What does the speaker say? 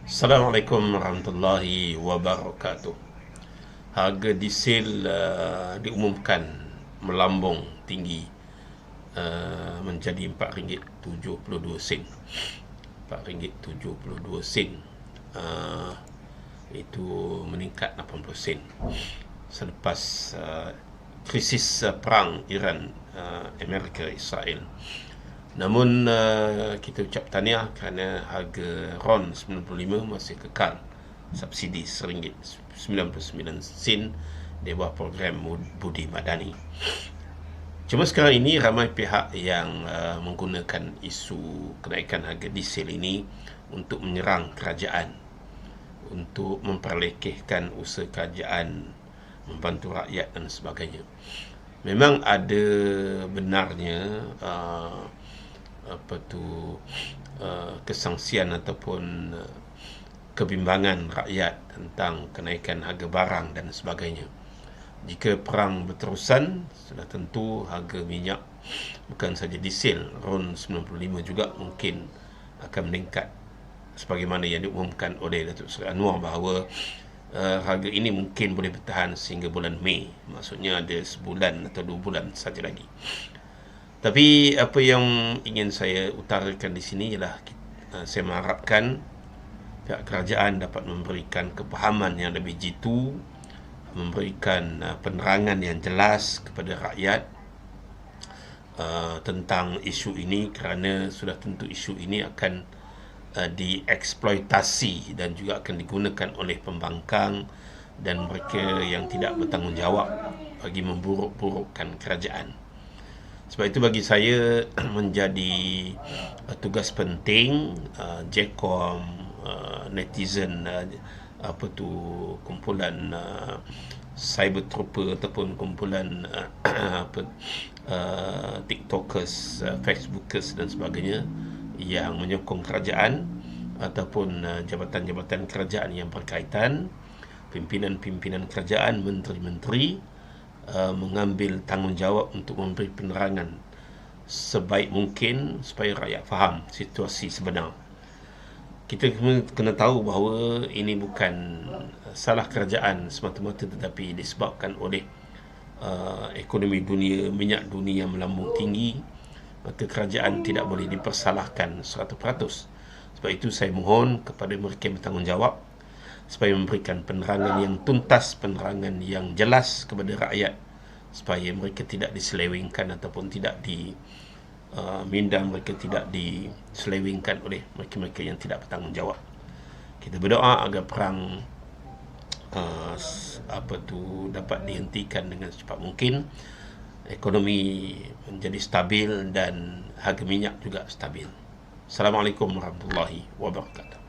Assalamualaikum warahmatullahi wabarakatuh. Harga diesel diumumkan melambung tinggi menjadi RM4.72. RM4.72. Itu meningkat 80 sen selepas krisis perang Iran Amerika Israel. Namun kita ucap tahniah kerana harga RON 95 masih kekal subsidi RM1.99 di bawah program Budi Madani. Cuma sekarang ini ramai pihak yang menggunakan isu kenaikan harga diesel ini untuk menyerang kerajaan, untuk memperlekehkan usaha kerajaan membantu rakyat dan sebagainya. Memang ada benarnya kesangsian ataupun kebimbangan rakyat tentang kenaikan harga barang dan sebagainya. Jika perang berterusan, sudah tentu harga minyak, bukan saja diesel, RON 95 juga mungkin akan meningkat, sebagaimana yang diumumkan oleh Datuk Seri Anwar bahawa harga ini mungkin boleh bertahan sehingga bulan Mei. Maksudnya ada sebulan atau 2 bulan saja lagi. Tapi apa yang ingin saya utarakan di sini ialah saya mengharapkan pihak kerajaan dapat memberikan kepahaman yang lebih jitu, memberikan penerangan yang jelas kepada rakyat tentang isu ini, kerana sudah tentu isu ini akan dieksploitasi dan juga akan digunakan oleh pembangkang dan mereka yang tidak bertanggungjawab bagi memburuk-burukkan kerajaan. Sebab itu bagi saya menjadi tugas penting JECOM, netizen, kumpulan cyber trooper ataupun kumpulan tiktokers, facebookers dan sebagainya yang menyokong kerajaan ataupun jabatan-jabatan kerajaan yang berkaitan, pimpinan-pimpinan kerajaan, menteri-menteri, mengambil tanggungjawab untuk memberi penerangan sebaik mungkin supaya rakyat faham situasi sebenar. Kita kena tahu bahawa ini bukan salah kerajaan semata-mata, tetapi disebabkan oleh ekonomi dunia, minyak dunia yang melambung tinggi, maka kerajaan tidak boleh dipersalahkan 100%. Sebab itu saya mohon kepada mereka yang bertanggungjawab supaya memberikan penerangan yang tuntas, penerangan yang jelas kepada rakyat, supaya mereka tidak diselewengkan ataupun tidak mereka tidak diselewengkan oleh mereka-mereka yang tidak bertanggungjawab. Kita berdoa agar perang dapat dihentikan dengan secepat mungkin, ekonomi menjadi stabil dan harga minyak juga stabil. Assalamualaikum warahmatullahi wabarakatuh.